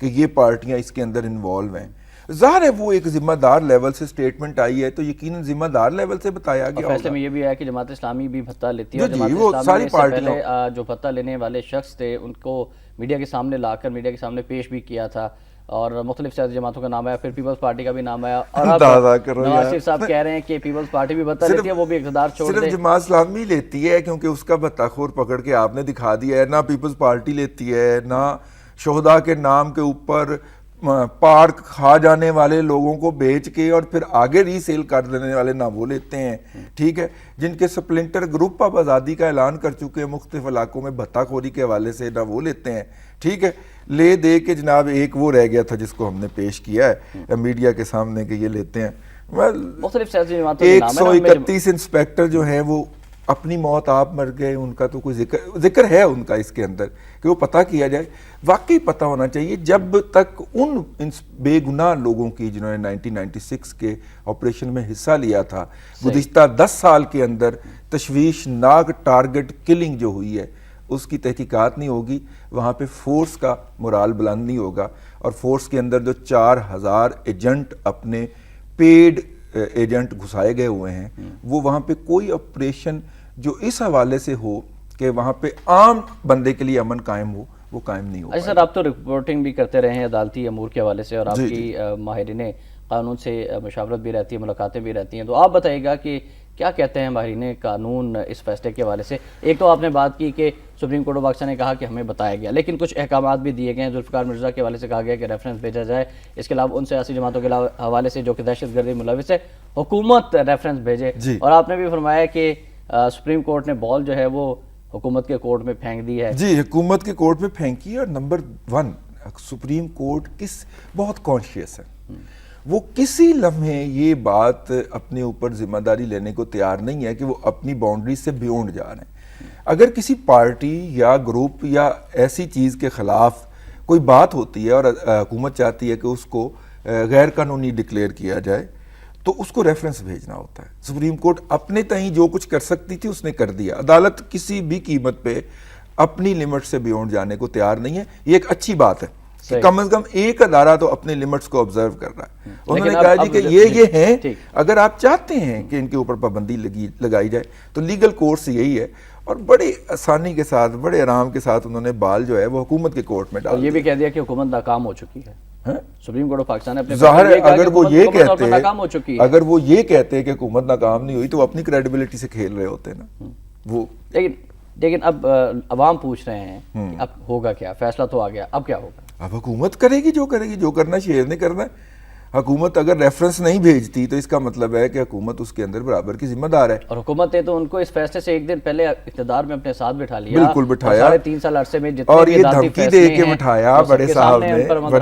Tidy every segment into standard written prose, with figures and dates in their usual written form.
کہ یہ پارٹیاں اس کے اندر انوالو ہیں. ظاہر ہے وہ ایک ذمہ دار لیول سے سٹیٹمنٹ آئی ہے تو یقیناً ذمہ دار لیول سے بتایا گیا. فیصلے میں یہ بھی آیا کہ جماعت اسلامی بھی بھتہ لیتی ہے اور جی جماعت وہ اسلامی ساری نے اس سے پارٹیوں پہلے جو بھتہ لینے والے شخص تھے ان کو میڈیا کے سامنے لا کر میڈیا کے سامنے پیش بھی کیا تھا اور مختلف سیاسی جماعتوں کا نام آیا, پھر پیپلز پارٹی کا بھی نام آیا, اور اب نواز شریف صاحب کہہ رہے ہیں کہ پیپلز پارٹی بھی بھتہ لیتی ہے, وہ بھی اقتدار چھوڑ دے. صرف جماعت اسلامی لیتی ہے کیونکہ اس کا بھتہ خور پکڑ کے آپ نے دکھا دیا ہے. نہ پیپلز پارٹی لیتی ہے, نہ شہداء کے نام کے اوپر پارک کھا جانے والے لوگوں کو بیچ کے اور پھر آگے ری سیل کر دینے والے نہ وہ لیتے ہیں. ٹھیک ہے, جن کے سپلنٹر گروپ اب آزادی کا اعلان کر چکے ہیں مختلف علاقوں میں بھتہ خوری کے حوالے سے, نہ وہ لیتے ہیں. ٹھیک ہے, لے دے کے جناب ایک وہ رہ گیا تھا جس کو ہم نے پیش کیا ہے میڈیا کے سامنے کہ یہ لیتے ہیں. مختلف سیاسی جماعتوں کے نام ہے. 131 انسپیکٹر جو ہیں وہ اپنی موت آپ مر گئے, ان کا تو کوئی ذکر ہے ان کا اس کے اندر کہ وہ پتہ کیا جائے. واقعی پتہ ہونا چاہیے جب تک ان بے گناہ لوگوں کی جنہوں نے 1996 کے آپریشن میں حصہ لیا تھا, گزشتہ 10 سال کے اندر تشویشناک ٹارگٹ کلنگ جو ہوئی ہے اس کی تحقیقات نہیں ہوگی, وہاں پہ فورس کا مورال بلند نہیں ہوگا. اور فورس کے اندر جو 4000 ایجنٹ اپنے پیڈ ایجنٹ گھسائے گئے ہوئے ہیں, وہ وہاں پہ کوئی آپریشن جو اس حوالے سے ہو کہ وہاں پہ عام بندے کے لیے امن قائم ہو, وہ قائم نہیں ہو. اچھا سر, آپ تو رپورٹنگ بھی کرتے رہے ہیں عدالتی امور کے حوالے سے اور آپ کی ماہرین قانون سے مشاورت بھی رہتی ہے, ملاقاتیں بھی رہتی ہیں, تو آپ بتائیے گا کہ کیا کہتے ہیں ماہرین قانون اس فیصلے کے حوالے سے. ایک تو آپ نے بات کی کہ سپریم کورٹ آف پاکستان نے کہا کہ ہمیں بتایا گیا, لیکن کچھ احکامات بھی دیے گئے ہیں. ذوالفقار مرزا کے حوالے سے کہا گیا کہ ریفرنس بھیجا جائے. اس کے علاوہ ان سیاسی جماعتوں کے حوالے سے جو کہ دہشت گردی ملوث ہے, حکومت ریفرنس بھیجے. اور آپ نے بھی فرمایا کہ سپریم کورٹ نے بال جو ہے وہ حکومت کے کورٹ میں پھینک دی ہے. جی, حکومت کے کورٹ میں پھینکی. اور نمبر 1 سپریم کورٹ بہت کانشیس ہے, وہ کسی لمحے یہ بات اپنے اوپر ذمہ داری لینے کو تیار نہیں ہے کہ وہ اپنی باؤنڈری سے بیونڈ جا رہے ہیں. اگر کسی پارٹی یا گروپ یا ایسی چیز کے خلاف کوئی بات ہوتی ہے اور حکومت چاہتی ہے کہ اس کو غیر قانونی ڈکلیئر کیا جائے تو اس کو ریفرنس بھیجنا ہوتا ہے. سپریم کورٹ اپنے تئیں جو کچھ کر سکتی تھی اس نے کر دیا. عدالت کسی بھی قیمت پہ اپنی لمٹ سے بیونڈ جانے کو تیار نہیں ہے. یہ ایک اچھی بات ہے کہ کم از کم ایک ادارہ تو اپنے لمٹس کو آبزرو کر رہا ہے. انہوں نے کہا جی کہ یہ ہیں, اگر آپ چاہتے ہیں کہ ان کے اوپر پابندی لگائی جائے تو لیگل کورس یہی ہے. اور بڑی آسانی کے ساتھ, بڑے آرام کے ساتھ انہوں نے بال جو ہے وہ حکومت کے کورٹ میں ڈال دیا. یہ بھی کہہ دیا کہ حکومت ناکام ہو چکی ہے. سپریم کورٹ آف پاکستان نے اپنے ظاہر ہے اگر وہ یہ کہتے کہ حکومت ناکام نہیں ہوئی تو وہ اپنی کریڈیبلٹی سے کھیل رہے ہوتے نا. وہ لیکن اب عوام پوچھ رہے ہیں کہ اب ہوگا کیا, فیصلہ تو آ گیا, اب کیا ہوگا؟ اب حکومت کرے گی, جو کرنا شیر نے کرنا ہے. حکومت اگر ریفرنس نہیں بھیجتی تو اس کا مطلب ہے کہ حکومت اس کے اندر برابر کی ذمہ دار ہے. اور حکومت نے تو ان کو اس فیصلے سے ایک دن پہلے اقتدار میں اپنے ساتھ بٹھا لیا. بالکل بٹھایا. 3.5 سال عرصے میں جتنے اور یہ دھمکی دے کے بٹھایا, بڑے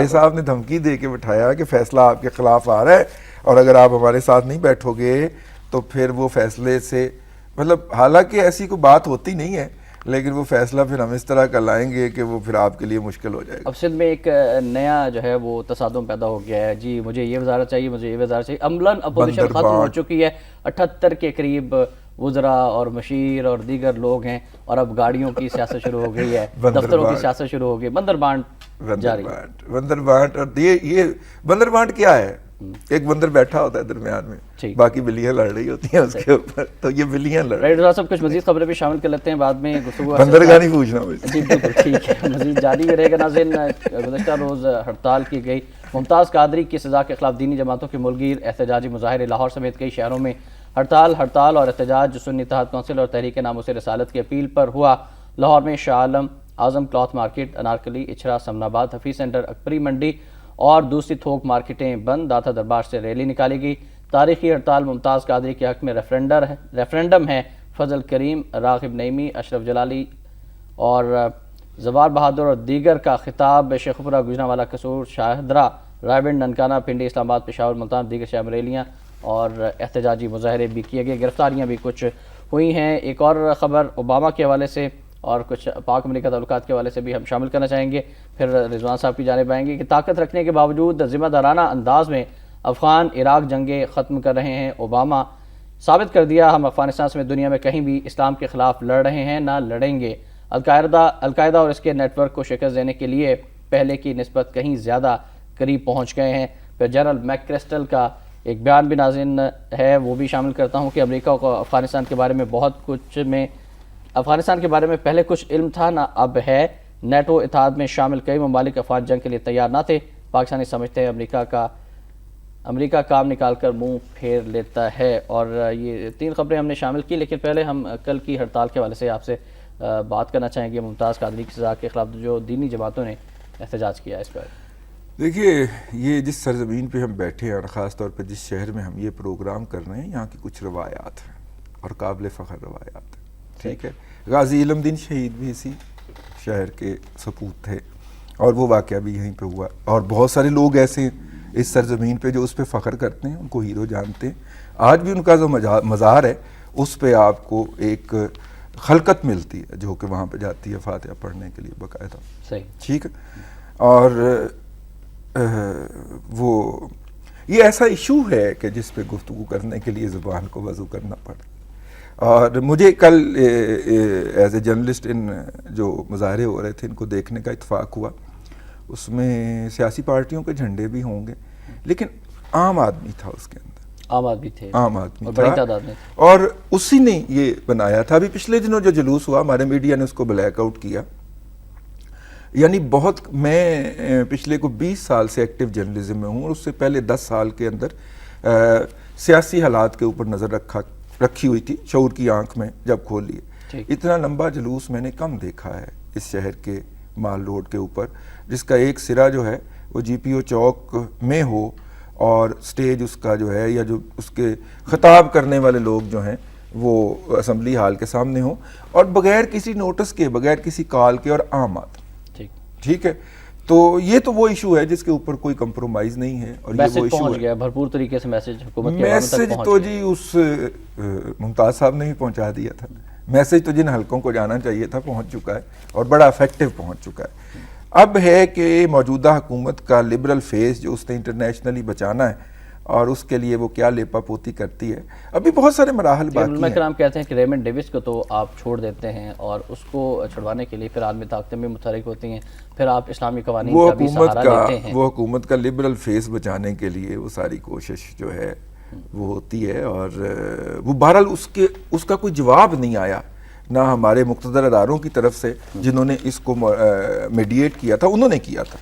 صاحب نے دھمکی دے کے بٹھایا کہ فیصلہ آپ کے خلاف آ رہا ہے اور اگر آپ ہمارے ساتھ نہیں بیٹھو گے تو پھر وہ فیصلے سے, مطلب حالانکہ ایسی کوئی بات ہوتی نہیں ہے لیکن وہ فیصلہ پھر ہم اس طرح کر لائیں گے کہ وہ پھر آپ کے لیے مشکل ہو جائے گا. اب سندھ میں ایک نیا جو ہے وہ تصادم پیدا ہو گیا ہے, جی مجھے یہ وزارت چاہیے, مجھے یہ وزارت چاہیے. عملاً اپوزیشن ختم ہو چکی ہے. 78 کے قریب وزراء اور مشیر اور دیگر لوگ ہیں اور اب گاڑیوں کی سیاست شروع ہو گئی ہے, دفتروں کی سیاست شروع ہو گئی, بندر بانٹ جاری. بندر بانٹ. اور یہ بندر بانٹ کیا ہے؟ ایک بندر بیٹھا ہوتا ہے درمیان میں, باقی بلیاں لڑ رہی ہوتی ہیں اس کے اوپر, تو یہ بلیاں لڑ رہی ہیں. صاحب کچھ مزید خبریں بھی شامل کر لیتے ہیں بعد میں گفتگو. بندر کا نہیں پوچھنا. جی بالکل ٹھیک ہے, مزید جاری بھی رہے گا. ناظرین, گزشتہ روز ہڑتال کی گئی. ممتاز قادری کی سزا کے خلاف دینی جماعتوں کے ملگیر احتجاجی مظاہرے. لاہور سمیت کئی شہروں میں ہڑتال اور احتجاج. سنی اتحاد کونسل اور تحریک ناموں سے رسالت کی اپیل پر ہوا. لاہور میں شاہ عالم, اعظم کلاتھ مارکیٹ, انارکلی, اچھرا, سمن آباد, حفیظ سینٹر, اکبری منڈی اور دوسری تھوک مارکیٹیں بند. داتا دربار سے ریلی نکالی گئی. تاریخی ہڑتال ممتاز قادری کے حق میں ریفرنڈم ہے. فضل کریم, راغب نعیمی, اشرف جلالی اور زوار بہادر اور دیگر کا خطاب. شیخوپورہ, گوجرانوالا, قصور, شاہدرہ, رائے گنج, ننکانہ, پنڈی, اسلام آباد, پشاور, ملتان, دیگر شہر میں ریلیاں اور احتجاجی مظاہرے بھی کیے گئے. گرفتاریاں بھی کچھ ہوئی ہیں. ایک اور خبر اوباما کے حوالے سے اور کچھ پاک امریکہ تعلقات کے حوالے سے بھی ہم شامل کرنا چاہیں گے. پھر رضوان صاحب کی جانب آئیں گے کہ طاقت رکھنے کے باوجود ذمہ دارانہ انداز میں افغان عراق جنگیں ختم کر رہے ہیں. اوباما ثابت کر دیا, ہم افغانستان سمیت دنیا میں کہیں بھی اسلام کے خلاف لڑ رہے ہیں, نہ لڑیں گے. القاعدہ اور اس کے نیٹ ورک کو شکست دینے کے لیے پہلے کی نسبت کہیں زیادہ قریب پہنچ گئے ہیں. پھر جنرل میک کرسٹل کا ایک بیان بھی ناظرین ہے, وہ بھی شامل کرتا ہوں کہ امریکہ کو افغانستان کے بارے میں افغانستان کے بارے میں پہلے کچھ علم تھا نہ اب ہے. نیٹو اتحاد میں شامل کئی ممالک افغان جنگ کے لیے تیار نہ تھے. پاکستانی سمجھتے ہیں امریکہ کام نکال کر منہ پھیر لیتا ہے. اور یہ 3 خبریں ہم نے شامل کی, لیکن پہلے ہم کل کی ہڑتال کے حوالے سے آپ سے بات کرنا چاہیں گے. ممتاز قادری کی سزا کے خلاف جو دینی جماعتوں نے احتجاج کیا ہے, اس پر دیکھیے, یہ جس سرزمین پہ ہم بیٹھے ہیں اور خاص طور پہ جس شہر میں ہم یہ پروگرام کر رہے ہیں, یہاں کی کچھ روایات ہیں اور قابل فخر روایات ہیں. ٹھیک ہے, غازی علم دین شہید بھی اسی شہر کے سپوت تھے اور وہ واقعہ بھی یہیں پہ ہوا, اور بہت سارے لوگ ایسے ہیں اس سرزمین پہ جو اس پہ فخر کرتے ہیں, ان کو ہیرو جانتے ہیں. آج بھی ان کا جو مزار ہے اس پہ آپ کو ایک خلقت ملتی ہے جو کہ وہاں پہ جاتی ہے فاتحہ پڑھنے کے لیے باقاعدہ. صحیح, ٹھیک ہے. اور وہ یہ ایسا ایشو ہے کہ جس پہ گفتگو کرنے کے لیے زبان کو وضو کرنا پڑے. اور مجھے کل ایز اے جرنلسٹ ان جو مظاہرے ہو رہے تھے ان کو دیکھنے کا اتفاق ہوا. اس میں سیاسی پارٹیوں کے جھنڈے بھی ہوں گے, لیکن عام آدمی تھا اس کے اندر, عام آدمی تھا, اور اسی نے یہ بنایا تھا. ابھی پچھلے دنوں جو جلوس ہوا, ہمارے میڈیا نے اس کو بلیک آؤٹ کیا. یعنی میں پچھلے کو 20 سال سے ایکٹیو جرنلزم میں ہوں, اور اس سے پہلے 10 سال کے اندر سیاسی حالات کے اوپر نظر رکھی ہوئی تھی, شعور کی آنکھ میں جب کھول لیے. اتنا لمبا جلوس میں نے کم دیکھا ہے اس شہر کے مال روڈ کے اوپر, جس کا ایک سرا جو ہے وہ جی پی او چوک میں ہو اور سٹیج اس کا جو ہے یا جو اس کے خطاب کرنے والے لوگ جو ہیں وہ اسمبلی ہال کے سامنے ہوں, اور بغیر کسی نوٹس کے, بغیر کسی کال کے, اور عام آدمی. ٹھیک ہے, تو یہ تو وہ ایشو ہے جس کے اوپر کوئی کمپرومائز نہیں ہے. اور یہ وہ ایشو ہے, بھرپور طریقے سے میسج تو جی اس ممتاز صاحب نے ہی پہنچا دیا تھا. میسج تو جن حلقوں کو جانا چاہیے تھا پہنچ چکا ہے, اور بڑا افیکٹو پہنچ چکا ہے. اب ہے کہ موجودہ حکومت کا لبرل فیس جو اس نے انٹرنیشنلی بچانا ہے, اور اس کے لیے وہ کیا لیپا پوتی کرتی ہے. ابھی بہت سارے مراحل باقی ہیں. علماء کرام کہتے ہیں کہ ریمنڈ ڈیوس کو تو آپ چھوڑ دیتے ہیں, اور اس کو چھڑوانے کے لیے پھر عالمی طاقتیں بھی متحرک ہوتی ہیں, پھر آپ اسلامی قوانین کا بھی سہارا لیتے ہیں. وہ حکومت کا لبرل فیس بچانے کے لیے وہ ساری کوشش جو ہے وہ ہوتی ہے, اور وہ بہرحال اس کا کوئی جواب نہیں آیا نہ ہمارے مقتدر اداروں کی طرف سے جنہوں نے اس کو میڈیٹ کیا تھا, انہوں نے کیا تھا.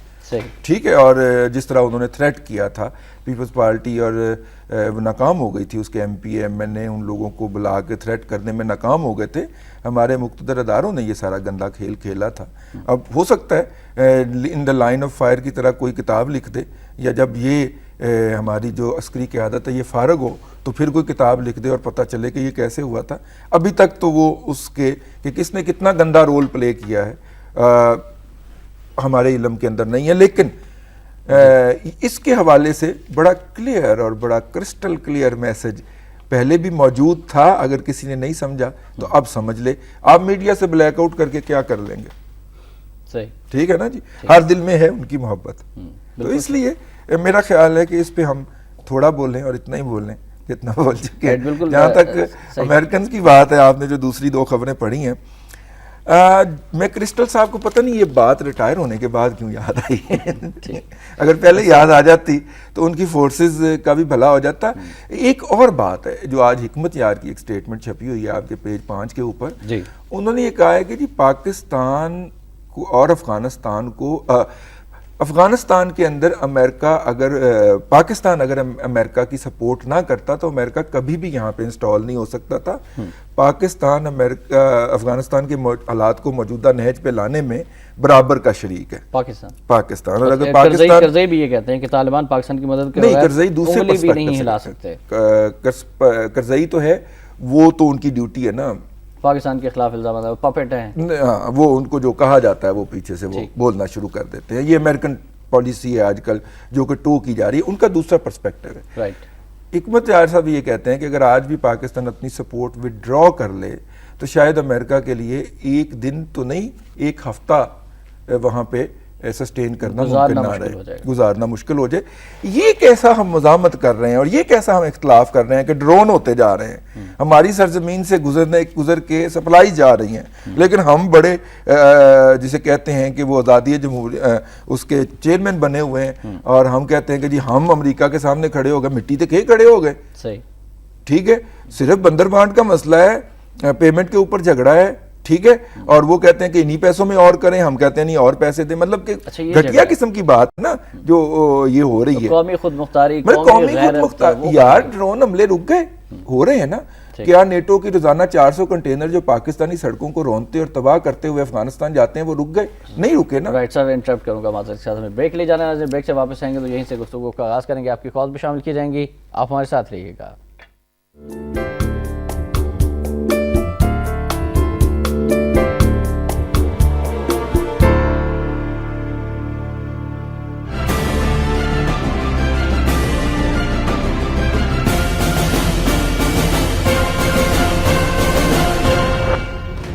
ٹھیک ہے, اور جس طرح انہوں نے تھریٹ کیا تھا پیپلز پارٹی, اور وہ ناکام ہو گئی تھی, اس کے ایم پی ایم این اے ان لوگوں کو بلا کے تھریٹ کرنے میں ناکام ہو گئے تھے. ہمارے مقتدر اداروں نے یہ سارا گندا کھیل کھیلا تھا. اب ہو سکتا ہے ان دا لائن آف فائر کی طرح کوئی کتاب لکھ دے, یا جب یہ ہماری جو عسکری قیادت ہے یہ فارغ ہو تو پھر کوئی کتاب لکھ دے اور پتہ چلے کہ یہ کیسے ہوا تھا. ابھی تک تو وہ اس کے کہ کس نے کتنا گندا رول پلے کیا ہے ہمارے علم کے اندر نہیں ہے. لیکن اس کے حوالے سے بڑا کلیئر اور بڑا کرسٹل کلیئر میسج پہلے بھی موجود تھا. اگر کسی نے نہیں سمجھا تو اب سمجھ لے. آپ میڈیا سے بلیک آؤٹ کر کے کیا کر لیں گے؟ صحیح, ٹھیک ہے نا جی, ہر دل میں ہے ان کی محبت. تو اس لیے میرا خیال ہے کہ اس پہ ہم تھوڑا بولیں اور اتنا ہی بولیں جتنا بول چکے ہیں. جہاں تک امریکنز کی بات ہے, آپ نے جو دوسری 2 خبریں پڑھی ہیں, میں کرسٹل صاحب کو پتہ نہیں یہ بات ریٹائر ہونے کے بعد کیوں یاد آئی ہے. اگر پہلے یاد آ جاتی تو ان کی فورسز کا بھی بھلا ہو جاتا. ایک اور بات ہے جو آج حکمت یار کی ایک سٹیٹمنٹ چھپی ہوئی ہے آپ کے پیج 5 کے اوپر. انہوں نے یہ کہا ہے کہ جی پاکستان کو اور افغانستان کے اندر امریکہ پاکستان اگر امریکہ کی سپورٹ نہ کرتا تو امریکہ کبھی بھی یہاں پہ انسٹال نہیں ہو سکتا تھا. پاکستان افغانستان کے حالات کو موجودہ نہج پہ لانے میں برابر کا شریک ہے پاکستان. اور اگر پاکستان کرزئی بھی یہ کہتے ہیں کہ طالبان پاکستان کی مدد نہیں, کرزئی دوسرے پرسپیکٹو سے, کرزئی تو ہے وہ تو ان کی ڈیوٹی ہے نا, پاکستان کے خلاف الزامات ہیں, پپٹ ہیں, وہ ان کو جو کہا جاتا ہے وہ پیچھے سے وہ بولنا شروع کر دیتے ہیں. یہ امریکن پالیسی ہے آج کل جو کہ ٹو کی جا رہی ہے, ان کا دوسرا پرسپیکٹو ہے. حکمت یار صاحب یہ کہتے ہیں کہ اگر آج بھی پاکستان اپنی سپورٹ وڈرا کر لے تو شاید امریکہ کے لیے ایک دن تو نہیں 1 ہفتہ وہاں پہ سسٹین کرنا ممکن نہ رہے, گزارنا مشکل ہو جائے. یہ کیسا ہم مزاحمت کر رہے ہیں اور یہ کیسا ہم اختلاف کر رہے ہیں کہ ڈرون ہوتے جا رہے ہیں, ہماری سرزمین سے گزر کے سپلائی جا رہی ہیں, لیکن ہم بڑے جسے کہتے ہیں کہ وہ آزادی اس کے چیئرمین بنے ہوئے ہیں, اور ہم کہتے ہیں کہ جی ہم امریکہ کے سامنے کھڑے ہو گئے, مٹی تک ہی کھڑے ہو گئے. صحیح, ٹھیک ہے, صرف بندر بانٹ کا مسئلہ ہے, پیمنٹ کے اوپر جھگڑا ہے, ٹھیک ہے, اور وہ کہتے ہیں کہ انہی پیسوں میں اور کریں, ہم کہتے ہیں نہیں اور پیسے دیں. مطلب کہ گھٹیا قسم کی بات نا جو یہ ہو رہی ہے, قومی خود مختاری, قومی خود مختاری. یار ڈرون حملے رک گئے, ہو رہے ہیں نا. کیا نیٹو کی روزانہ 400 کنٹینر جو پاکستانی سڑکوں کو رونتے اور تباہ کرتے ہوئے افغانستان جاتے ہیں وہ رک گئے؟ نہیں رکے نا. رائٹ سر, انٹرپٹ کروں گا معذرت کے ساتھ, ہمیں بریک لے جانا ہے. بریک سے واپس آئیں گے تو یہیں سے گفتگو کا آغاز کریں گے, آپ کی کال بھی شامل کی جائیں گی, آپ ہمارے ساتھ رہیے گا.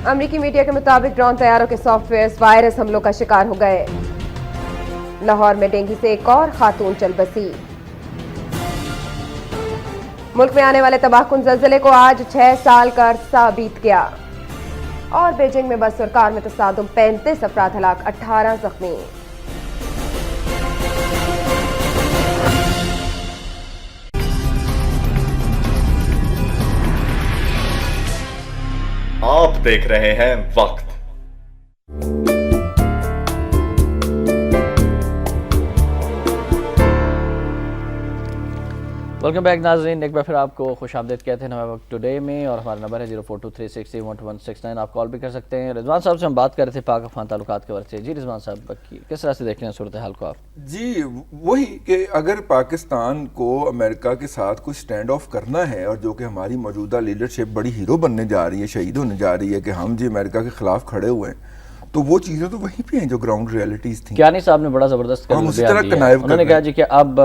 امریکی میڈیا کے مطابق ڈرون طیاروں کے سافٹ ویئرز وائرس حملوں کا شکار ہو گئے. لاہور میں ڈینگی سے ایک اور خاتون چل بسی. ملک میں آنے والے تباہ کن زلزلے کو آج 6 سال کا عرصہ بیت گیا. اور بیجنگ میں بس اور کار میں تصادم, 35 افراد ہلاک, 18 زخمی. آپ دیکھ رہے ہیں وقت. ویلکم بیک ناظرین, ایک بار پھر آپ کو خوش آمدید کہتے ہیں ہمارے وقت ٹوڈے میں, اور ہمارا نمبر ہے 0423601169. آپ کال بھی کر سکتے ہیں. رضوان صاحب سے ہم بات کر رہے تھے پاک افغان تعلقات کے ورد سے. جی رضوان صاحب, کس طرح سے دیکھ رہے ہیں صورتحال کو آپ؟ جی وہی کہ اگر پاکستان کو امریکہ کے ساتھ کوئی سٹینڈ آف کرنا ہے, اور جو کہ ہماری موجودہ لیڈرشپ بڑی ہیرو بننے جا رہی ہے, شہید ہونے جا رہی ہے کہ ہم جی امریکہ کے خلاف کھڑے ہوئے ہیں, تو وہ چیزیں تو وہیں پہ ہیں جو گراؤنڈ ریئلٹیز تھیں. کیانی صاحب نے بڑا زبردست بیان دیا, انہوں نے کہا جی کہ اب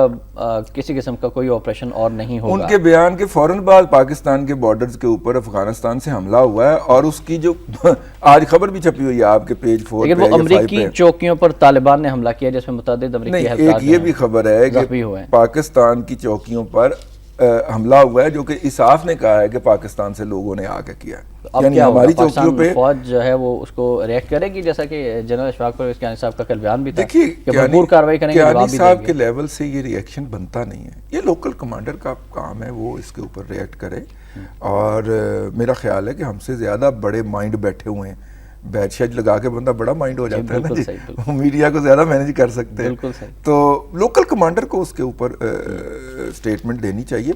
کسی قسم کا کوئی آپریشن اور نہیں ہوگا. ان کے بیان کے فوراً بعد پاکستان کے بارڈرز کے اوپر افغانستان سے حملہ ہوا ہے, اور اس کی جو آج خبر بھی چھپی ہوئی ہے آپ کے پیج 4 لیکن وہ امریکی چوکیوں پر طالبان نے حملہ کیا جس میں متعدد امریکی اہلکار. ایک یہ بھی خبر ہے کہ پاکستان کی چوکیوں پر حملہ ہوا ہے, جو کہ اساف نے کہا ہے کہ پاکستان سے لوگوں نے آ کے کیا ہے. یعنی ہماری چوکیوں پہ فوج جو ہے وہ اس کو ریئیکٹ کرے گی, جیسا کہ جنرل اشفاق پرویز کیانی صاحب کا کل بیان بھی تھا کہ بھرپور کارروائی کریں گے. کیانی صاحب کے لیول سے یہ ریئیکشن بنتا نہیں ہے, یہ لوکل کمانڈر کا کام ہے, وہ اس کے اوپر ریئیکٹ کرے. اور میرا خیال ہے کہ ہم سے زیادہ بڑے مائنڈ بیٹھے ہوئے ہیں, بیچ شیج لگا کے بندہ بڑا مائنڈ ہو جاتا ہے نا جی, میڈیا کو زیادہ مینیج کر سکتے ہیں. تو لوکل کمانڈر کو اس کے اوپر سٹیٹمنٹ دینی چاہیے.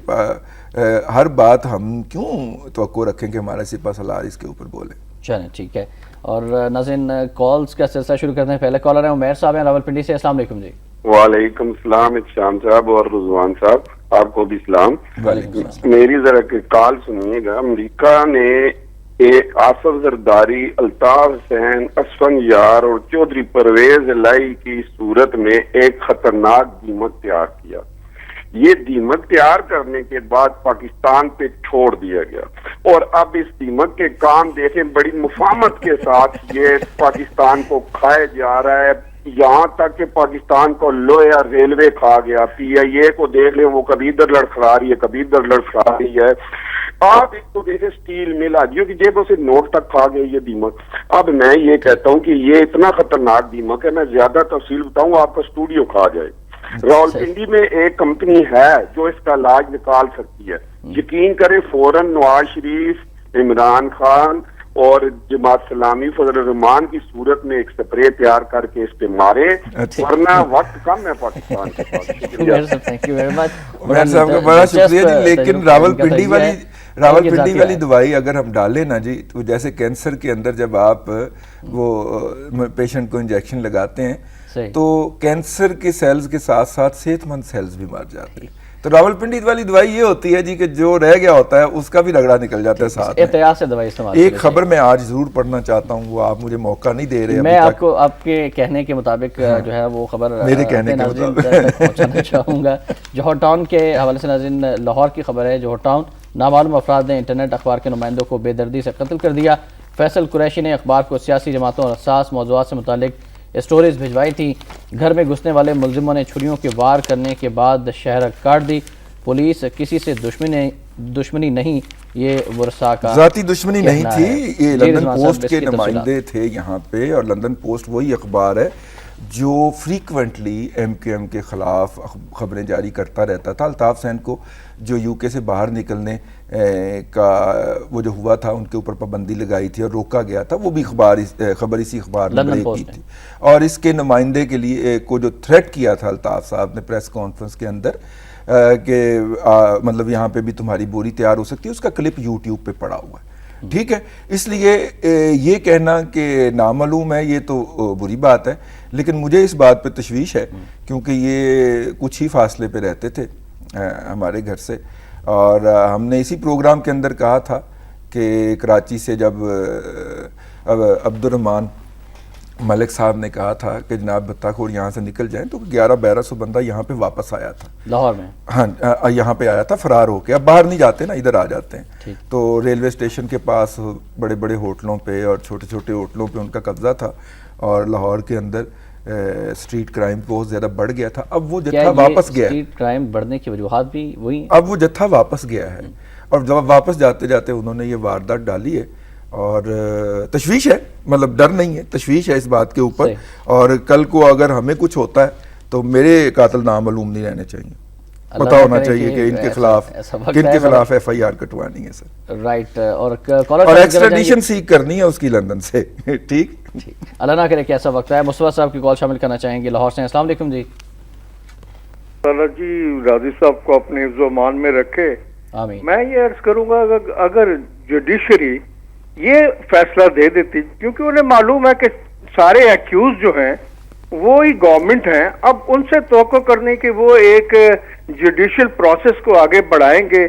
ہر بات ہم کیوں توقع رکھیں کہ ہمارا سپہ سالار اس کے اوپر بولے. چلیں ٹھیک ہے, اور ناظرین کالز کا سلسلہ شروع کرتے ہیں. پہلے کالر ہیں عمیر صاحب ہیں راولپنڈی سے. السلام علیکم جی. وعلیکم السلام اتشام صاحب اور رضوان صاحب, آپ کو بھی سلام. میری ذرا کال سنیے گا. امریکہ نے آصف زرداری, الطاف حسین, اسفن یار اور چودھری پرویز الہی کی صورت میں ایک خطرناک دیمک تیار کیا. یہ دیمک تیار کرنے کے بعد پاکستان پہ چھوڑ دیا گیا, اور اب اس دیمک کے کام دیکھیں بڑی مفاہمت کے ساتھ یہ پاکستان کو کھائے جا رہا ہے, یہاں تک کہ پاکستان کو لوہا ریلوے کھا گیا. پی آئی اے کو دیکھ لیں, وہ کبھی ادھر لڑکھڑا رہی ہے, کبھی ادھر لڑکھڑا رہی ہے. آپ ایک تو دیکھیں اسٹیل مل آدیوں کی جیبوں سے نوٹ تک کھا گئی یہ دیمک. اب میں یہ کہتا ہوں کہ یہ اتنا خطرناک دیمک ہے, میں زیادہ تفصیل بتاؤں آپ کا اسٹوڈیو کھا جائے. راولپنڈی میں ایک کمپنی ہے جو اس کا علاج نکال سکتی ہے. یقین کریں فوراً نواز شریف, عمران خان اور جماعت اسلامی فضل الرحمان کی صورت میں ایک سپرے تیار کر کے اس پہ مارے, ورنہ وقت کم ہے پاکستان کے پاس. عمر صاحب کا بڑا شکریہ جی. لیکن راولپنڈی والی دوائی اگر ہم ڈالیں نا جی, تو جیسے کینسر کے اندر جب آپ وہ پیشنٹ کو انجیکشن لگاتے ہیں تو کینسر کے سیلز کے ساتھ ساتھ صحت مند سیلز بھی مر جاتے ہیں. تو راولپنڈی والی دوائی یہ ہوتی ہے جی کہ جو رہ گیا ہوتا ہے اس کا بھی رگڑا نکل جاتا ہے ساتھ. احتیاط سے دوائی استعمال. ایک خبر میں آج ضرور پڑھنا چاہتا ہوں, وہ آپ مجھے موقع نہیں دے رہے. میں آپ کو آپ کے کہنے کے مطابق جو ہے وہ خبر میرے کہنے کے مطابق پہنچانا چاہوں گا. جوہر ٹاؤن کے حوالے سے ناظرین لاہور کی خبر ہے. جوہر ٹاؤن نامعلوم افراد نے انٹرنیٹ اخبار کے نمائندوں کو بے دردی سے قتل کر دیا. فیصل قریشی نے اخبار کو سیاسی جماعتوں اور حساس موضوعات سے متعلق اسٹوریز بھجوائی تھی. گھر میں گھسنے والے ملزموں نے چھریوں کے وار کرنے کے بعد شہر کاٹ دی. پولیس کسی سے دشمنی نہیں, یہ ورثاء کا ذاتی دشمنی نہیں کہنا تھی. ہے. یہ جی لندن رضوان پوسٹ صاحب، کے اس کی تفصیلات. نمائندے تھے یہاں پہ, اور لندن پوسٹ وہی اخبار ہے جو فریکوینٹلی ایم کیو ایم کے خلاف خبریں جاری کرتا رہتا تھا. الطاف حسین کو جو یو کے سے باہر نکلنے کا وہ جو ہوا تھا, ان کے اوپر پابندی لگائی تھی اور روکا گیا تھا, وہ بھی خبر اسی اخبار نے بریک کی تھی. اور اس کے نمائندے کے لیے کو جو تھریٹ کیا تھا الطاف صاحب نے پریس کانفرنس کے اندر کہ مطلب یہاں پہ بھی تمہاری بوری تیار ہو سکتی ہے, اس کا کلپ یوٹیوب پہ پڑا ہوا ہے. ٹھیک ہے, اس لیے یہ کہنا کہ نامعلوم ہے یہ تو بری بات ہے, لیکن مجھے اس بات پہ تشویش ہے کیونکہ یہ کچھ ہی فاصلے پہ رہتے تھے ہمارے گھر سے, اور ہم نے اسی پروگرام کے اندر کہا تھا کہ کراچی سے جب عبد الرحمان ملک صاحب نے کہا تھا کہ جناب بتہ خور یہاں سے نکل جائیں, تو 1100-1200 بندہ یہاں پہ واپس آیا تھا لاہور میں. ہاں یہاں پہ آیا تھا فرار ہو کے. اب باہر نہیں جاتے نا, ادھر آ جاتے ہیں. تو ریلوے اسٹیشن کے پاس بڑے بڑے ہوٹلوں پہ اور چھوٹے چھوٹے ہوٹلوں پہ ان کا قبضہ تھا, اور لاہور کے اندر اسٹریٹ کرائم بہت زیادہ بڑھ گیا تھا. اب وہ جتھا واپس گیا ہے, اسٹریٹ کرائم بڑھنے کی وجوہات بھی وہی, اب وہ جتھا واپس گیا ہے, اور جب واپس جاتے جاتے انہوں نے یہ واردات ڈالی ہے, اور تشویش ہے, مطلب ڈر نہیں ہے, تشویش ہے اس بات کے اوپر. اور کل کو اگر ہمیں کچھ ہوتا ہے تو میرے قاتل نامعلوم نہیں رہنے چاہیے, پتہ ہونا چاہیے کہ ان کے خلاف کن کے خلاف ایف آئی آر کٹوانی ہے سر. رائٹ. اور ایکسٹریڈیشن سیک کرنی ہے اس کی لندن سے. ٹھیک, اللہ نہ کرے کہ ایسا وقت ہے. مصطفیٰ صاحب کی کال شامل کرنا چاہیں گے لاہور سے. السلام علیکم جی. جی راضی صاحب کو اپنے حفظ و امان میں رکھے. آمین. میں یہ عرض کروں گا اگر جوڈیشری یہ فیصلہ دے دیتی, کیونکہ انہیں معلوم ہے کہ سارے ایکیوز جو ہیں وہی گورنمنٹ ہیں, اب ان سے توقع کرنے کہ وہ ایک جوڈیشل پروسیس کو آگے بڑھائیں گے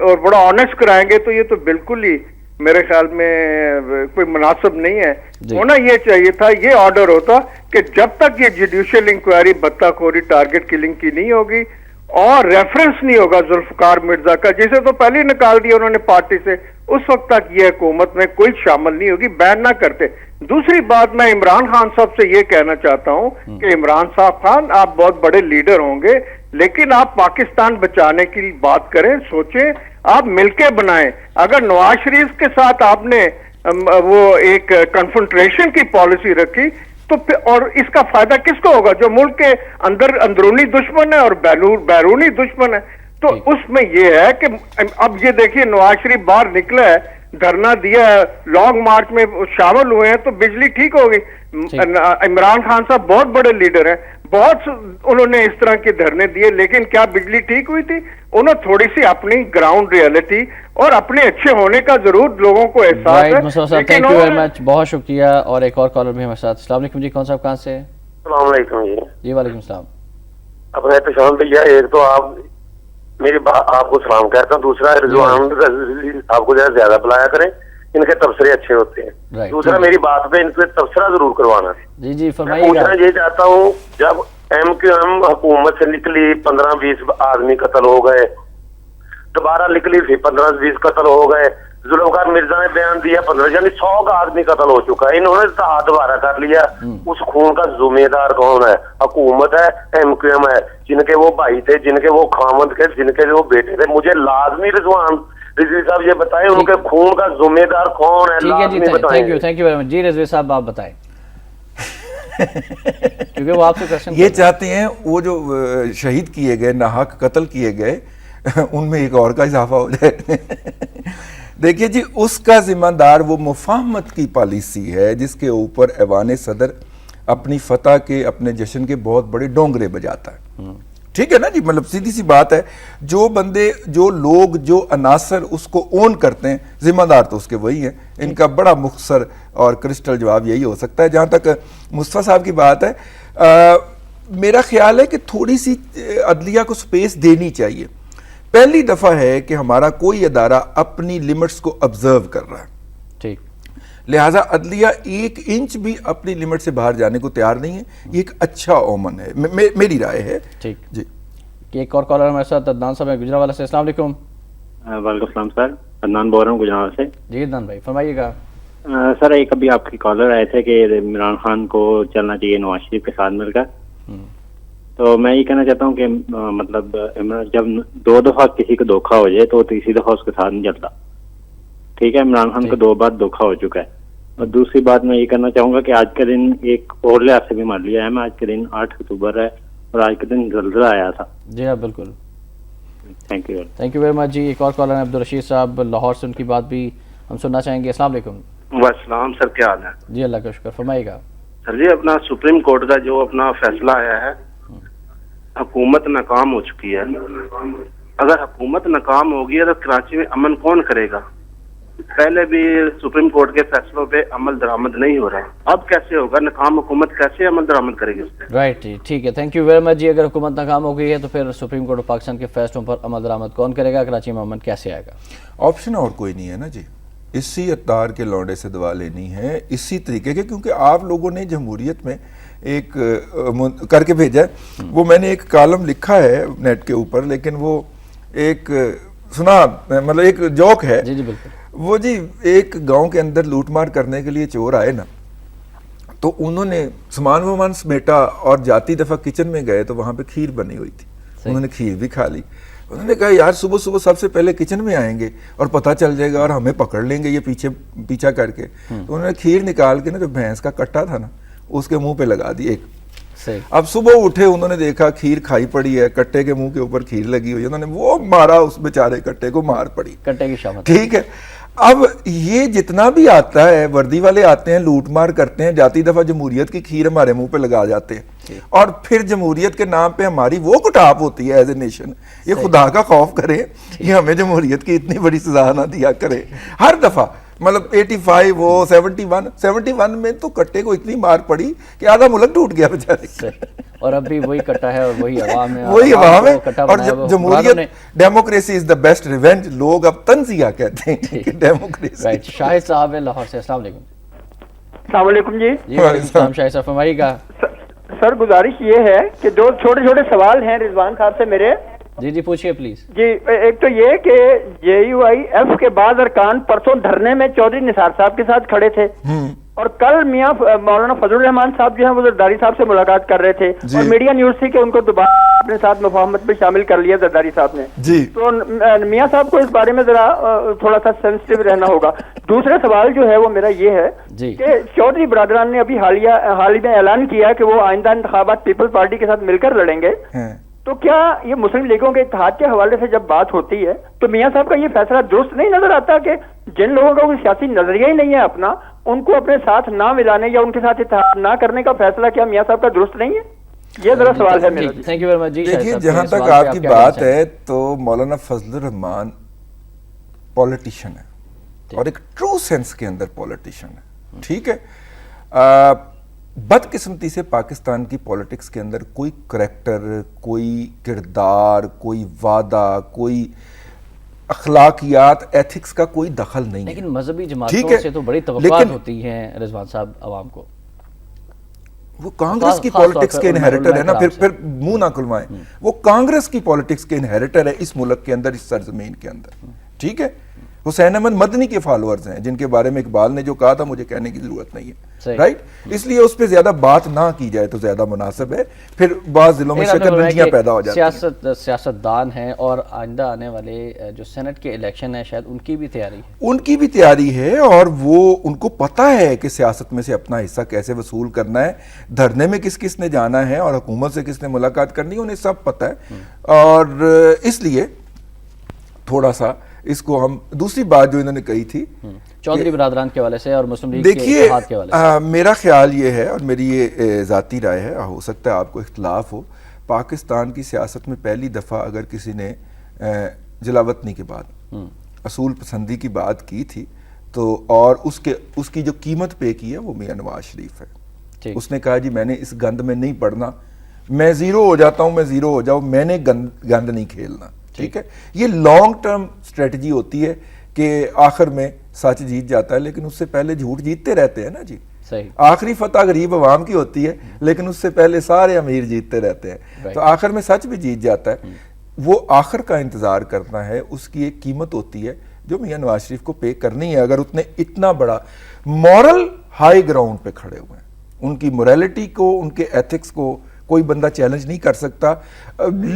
اور بڑا آنیسٹ کرائیں گے, تو یہ تو بالکل ہی میرے خیال میں کوئی مناسب نہیں ہے. ہونا یہ چاہیے تھا, یہ آرڈر ہوتا کہ جب تک یہ جوڈیشل انکوائری بتہ خوری ٹارگٹ کلنگ کی نہیں ہوگی اور ریفرنس نہیں ہوگا ذوالفقار مرزا کا, جسے تو پہلے ہی نکال دیا انہوں نے پارٹی سے, اس وقت تک یہ حکومت میں کوئی شامل نہیں ہوگی, بین نہ کرتے. دوسری بات میں عمران خان صاحب سے یہ کہنا چاہتا ہوں کہ عمران صاحب خان آپ بہت بڑے لیڈر ہوں گے, لیکن آپ پاکستان بچانے کی بات کریں, سوچیں, آپ مل کے بنائیں. اگر نواز شریف کے ساتھ آپ نے وہ ایک کنفرنٹریشن کی پالیسی رکھی تو اور اس کا فائدہ کس کو ہوگا؟ جو ملک کے اندرونی دشمن ہے اور بیرونی دشمن ہے. تو اس میں یہ ہے کہ اب یہ دیکھیے نواز شریف باہر نکلا ہے, دھرنا دیا ہے, لانگ مارچ میں شامل ہوئے ہیں, تو بجلی ٹھیک ہوگی. عمران خان صاحب بہت بڑے لیڈر ہیں, بہت انہوں نے اس طرح کے دھرنے دیے, لیکن کیا بجلی ٹھیک ہوئی تھی؟ انہوں تھوڑی سی اپنی گراؤنڈ ریئلٹی اور اپنے اچھے ہونے کا ضرور لوگوں کو احساس ہے. تھینک یو ویری مچ, بہت شکریہ. اور ایک اور کالر بھی ہمارے ساتھ. السلام علیکم جی, کون صاحب کہاں سے؟ السلام علیکم جی. جی وعلیکم السلام. اپنے احتشام بھیا, ایک تو آپ میری آپ کو سلام کہتا ہوں, دوسرا رضوان صاحب کو زیادہ بلایا کریں, ان کے تبصرے اچھے ہوتے ہیں. دوسرا میری بات پہ ان پہ تبصرہ ضرور کروانا ہے. جی جی فرمائیے. پوچھنا یہ چاہتا ہوں, جب ایم کیو ایم حکومت سے نکلی 15-20 آدمی قتل ہو گئے, دوبارہ نکلی پھر 15-20 قتل ہو گئے, ذوالفقار مرزا نے بیان دیا 15 یعنی 100 کا آدمی قتل ہو چکا ہے, انہوں نے اتحاد دوبارہ کر لیا. اس خون کا ذمہ دار کون ہے؟ حکومت ہے, ایم کیو ایم ہے, جن کے وہ بھائی تھے, جن کے وہ خامند تھے, جن کے وہ بیٹے تھے. مجھے لازمی رضوان رضوی صاحب یہ بتائیں ان کے خون کا ذمہ دار کون ہے؟ لازمی بتائیں. Thank you very much. جی رضوی صاحب آپ بتائیں, کیونکہ وہ آپ سے کوشچن یہ چاہتے ہیں وہ جو شہید کیے گئے, ناحق قتل کیے گئے, ان میں ایک اور کا اضافہ ہو جائے. دیکھیے جی, اس کا ذمہ دار وہ مفاہمت کی پالیسی ہے جس کے اوپر ایوان صدر اپنی فتح کے, اپنے جشن کے بہت بڑے ڈونگرے بجاتا ہے. ٹھیک ہے نا جی, مطلب سیدھی سی بات ہے, جو بندے, جو لوگ, جو عناصر اس کو اون کرتے ہیں, ذمہ دار تو اس کے وہی ہیں. ان کا بڑا مختصر اور کرسٹل جواب یہی ہو سکتا ہے. جہاں تک مصطفیٰ صاحب کی بات ہے, میرا خیال ہے کہ تھوڑی سی عدلیہ کو سپیس دینی چاہیے. پہلی دفعہ ہے کہ ہمارا کوئی ادارہ اپنی لیمٹس کو آبزرو کر رہا ہے. ٹھیک, لہٰذا عدلیہ 1 انچ بھی اپنی لیمٹ سے باہر جانے کو تیار نہیں ہے. یہ ایک اچھا اومن ہے, میری رائے ہے. ٹھیک جی. ایک اور کالر ہمارے ساتھ عدنان صاحب ہیں گجرانوالہ سے. السلام علیکم. وعلیکم السلام سر, عدنان بول رہا ہوں گجرانوالہ سے. جی عدنان بھائی فرمائیے گا. سر ایک ابھی آپ کی کالر آئے تھے کہ عمران خان کو چلنا چاہیے نواز شریف کے ساتھ مل کر. تو میں یہ کہنا چاہتا ہوں کہ مطلب جب 2 دفعہ کسی کو دھوکا ہو جائے تو تیسری دفعہ اس کے ساتھ نہیں چلتا. ٹھیک ہے, عمران خان کو 2 بار دھوکا ہو چکا ہے. اور دوسری بات میں یہ کرنا چاہوں گا کہ آج کا دن ایک اور لحاظ سے بھی مان لیا ہے میں, آج کے دن 8 اکتوبر ہے اور آج کے دن زلزلہ آیا تھا. جی ہاں بالکل, تھینک یو ویری مچ جی. ایک اور کالر ہیں عبدالرشید صاحب لاہور سے, ان کی بات بھی ہم سننا چاہیں گے. السلام علیکم. والسلام سر, کیا حال ہے؟ جی اللہ کا شکر, فرمائیے گا. سر جی اپنا سپریم کورٹ کا جو اپنا فیصلہ آیا ہے, حکومت ناکام ہو چکی ہے. اگر حکومت ناکام ہوگی ہے تو کراچی میں امن کون کرے گا؟ پہلے بھی سپریم کورٹ کے فیصلوں پہ عمل درآمد نہیں ہو رہا ہے, اب کیسے ہوگا؟ ناکام حکومت کیسے عمل درآمد کرے گی اس پہ؟ رائٹ جی, ٹھیک ہے, تھینک یو ویری مچ جی. اگر حکومت ناکام ہو گئی ہے تو پھر سپریم کورٹ آف پاکستان کے فیصلوں پر عمل درآمد کون کرے گا؟ کراچی میں امن کیسے آئے گا؟ آپشن اور کوئی نہیں ہے نا جی. اسی اتار کے لوڈے سے دعا لینی ہے, اسی طریقے کے, کیونکہ آپ لوگوں نے جمہوریت میں ایک کر کے بھیجا ہے. وہ میں نے ایک کالم لکھا ہے نیٹ کے اوپر, لیکن وہ ایک سنا مطلب ایک جوک ہے. جی جی بالکل. وہ جی ایک گاؤں کے اندر لوٹ مار کرنے کے لیے چور آئے نا, تو انہوں نے سامان ومان سمیٹا اور جاتی دفعہ کچن میں گئے تو وہاں پہ کھیر بنی ہوئی تھی. انہوں نے کھیر بھی کھا لی. انہوں نے کہا یار صبح صبح سب سے پہلے کچن میں آئیں گے اور پتہ چل جائے گا اور ہمیں پکڑ لیں گے یہ پیچھا کر کے. تو انہوں نے کھیر نکال کے نا جو بھینس کا کٹا تھا نا اس کے منہ پہ لگا دی ایک. اب صبح اٹھے انہوں نے دیکھا کھیر کھائی پڑی ہے, کٹے کے منہ کے اوپر کھیر لگی ہوئی ہے. انہوں نے وہ مارا, اس بیچارے کٹے کو مار پڑی, کٹے کی شامت. ٹھیک ہے. اب یہ جتنا بھی آتا ہے, وردی والے آتے ہیں, لوٹ مار کرتے ہیں, جاتی دفعہ جمہوریت کی کھیر ہمارے منہ پہ لگا جاتے ہیں, اور پھر جمہوریت کے نام پہ ہماری وہ کٹاپ ہوتی ہے ایز اے نیشن. یہ خدا کا خوف کرے, یہ ہمیں جمہوریت کی اتنی بڑی سزا نہ دیا کرے ہر دفعہ. مطلب 85 ہو 71 میں تو کٹے کو اتنی مار پڑی کہ آدھا ملک ٹوٹ گیا بیچارے. اور اب بھی وہی کٹا ہے اور وہی عوام ہے, وہی عوام ہے. اور جمہوریت, democracy is the best revenge. لوگ اب تنزیہ کہتے ہیں کہ ڈیموکریسی. رائٹ, شاہد صاحب ہے لاہور سے. السلام علیکم. السلام علیکم جی. جی وعلیکم السلام شاہد صاحب, فرمائیے گا. سر گزارش یہ ہے کہ 2 چھوٹے چھوٹے سوال ہیں رضوان صاحب سے میرے. جی جی پوچھئے پلیز. جی ایک تو یہ کہ JUIF کے بعض ارکان پرسوں دھرنے میں چودھری نثار صاحب کے ساتھ کھڑے تھے, اور کل میاں مولانا فضل الرحمان صاحب جو ہیں وہ زرداری صاحب سے ملاقات کر رہے تھے, اور میڈیا نیوز تھی کہ ان کو دوبارہ اپنے ساتھ مفاہمت میں شامل کر لیا زرداری صاحب نے. تو میاں صاحب کو اس بارے میں ذرا تھوڑا سا سینسٹیو رہنا ہوگا. دوسرا سوال جو ہے وہ میرا یہ ہے کہ چودھری برادران نے ابھی حال ہی میں اعلان کیا کہ وہ آئندہ انتخابات پیپلز پارٹی کے ساتھ مل کر لڑیں گے. تو کیا یہ مسلم لیگوں کے اتحاد کے حوالے سے جب بات ہوتی ہے تو میاں صاحب کا یہ فیصلہ درست نہیں نظر آتا کہ جن لوگوں کا کوئی سیاسی نظریہ ہی نہیں ہے اپنا, ان کو اپنے ساتھ نہ ملانے یا ان کے ساتھ اتحاد نہ کرنے کا فیصلہ کیا میاں صاحب کا درست نہیں ہے؟ یہ ذرا سوال ہے میرا. تھینک یو ویری مچ جی. دیکھیے جہاں تک آپ کی بات ہے تو مولانا فضل الرحمان پولیٹیشین ہے اور ایک ٹرو سینس کے اندر پولیٹیشین ہے. ٹھیک ہے, بدقسمتی سے پاکستان کی پولیٹکس کے اندر کوئی کریکٹر, کوئی کردار, کوئی وعدہ, کوئی اخلاقیات, ایتھکس کا کوئی دخل نہیں ہے. لیکن مذہبی جماعتوں سے تو بڑی توقعات ہوتی ہیں رضوان صاحب عوام کو. وہ کانگریس کی پولیٹکس کے انہیریٹر ہے نا, پھر منہ نہ کھلوائیں. وہ کانگریس کی پولیٹکس کے انہیریٹر ہے اس ملک کے اندر, اس سرزمین کے اندر. ٹھیک ہے, حسین احمد مدنی کے فالورز ہیں جن کے بارے میں اقبال نے جو کہا تھا مجھے کہنے کی ضرورت نہیں ہے. رائٹ, اس لیے اس پہ زیادہ بات نہ کی جائے تو زیادہ مناسب ہے. پھر بعض ضلعوں میں شکنجیاں پیدا ہو جاتی ہیں. سیاستدان ہیں اور آئندہ آنے والے جو سینٹ کے الیکشن ہیں شاید ان کی بھی تیاری ہے. ان کی بھی تیاری ہے, اور وہ ان کو پتہ ہے کہ سیاست میں سے اپنا حصہ کیسے وصول کرنا ہے, دھرنے میں کس کس نے جانا ہے اور حکومت سے کس نے ملاقات کرنی ہے, انہیں سب پتہ ہے. اور اس لیے تھوڑا سا اس کو ہم, دوسری بات جو انہوں نے کہی تھی چودھری برادران کے حوالے سے اور مسلم لیگ کے اتحاد کے حوالے سے, میرا خیال یہ ہے اور میری یہ ذاتی رائے ہے, ہو سکتا ہے آپ کو اختلاف ہو, پاکستان کی سیاست میں پہلی دفعہ اگر کسی نے جلاوطنی کے بعد اصول پسندی کی بات کی تھی تو, اور اس کی جو قیمت پے کی ہے وہ میاں نواز شریف ہے. اس نے کہا جی میں نے اس گند میں نہیں پڑنا, میں زیرو ہو جاتا ہوں, میں زیرو ہو جاؤں, میں نے گند نہیں کھیلنا. ٹھیک ہے, یہ لانگ ٹرم سٹریٹجی ہوتی ہے کہ آخر میں سچ جیت جاتا ہے, لیکن اس سے پہلے جھوٹ جیتتے رہتے ہیں نا جی. آخری فتح غریب عوام کی ہوتی ہے, لیکن اس سے پہلے سارے امیر جیتتے رہتے ہیں, تو آخر میں سچ بھی جیت جاتا ہے. وہ آخر کا انتظار کرنا ہے, اس کی ایک قیمت ہوتی ہے. جو میاں نواز شریف کو پے کرنی ہے، اگر اتنے اتنا بڑا مورل ہائی گراؤنڈ پہ کھڑے ہوئے ہیں. ان کی موریلٹی کو، ان کے ایتھکس کو کوئی بندہ چیلنج نہیں کر سکتا.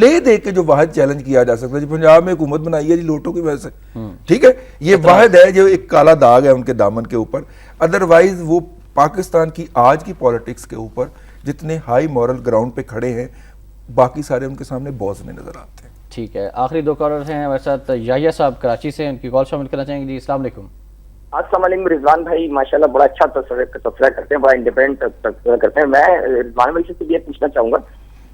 لے دے کے جو واحد چیلنج کیا جا سکتا ہے، جو پنجاب میں حکومت بنائی ہے جی لوٹوں کی وجہ سے، ٹھیک ہے، یہ واحد ہے جو ایک کالا داغ ہے ان کے دامن کے اوپر. ادروائز وہ پاکستان کی آج کی پولیٹکس کے اوپر جتنے ہائی مورل گراؤنڈ پہ کھڑے ہیں، باقی سارے ان کے سامنے بوز میں نظر آتے ہیں. ٹھیک ہے، آخری 2 کالرز ہیں ہمارے ساتھ. یحییٰ صاحب کراچی سے، ان کی کال شامل کرنا چاہیں گے. جی السلام علیکم. السلام علیکم. رضوان بھائی ماشاءاللہ بڑا اچھا تبصرہ کرتے ہیں، بڑا انڈیپینڈنٹ تبصرہ کرتے ہیں. میں رضوان بھائی سے یہ پوچھنا چاہوں گا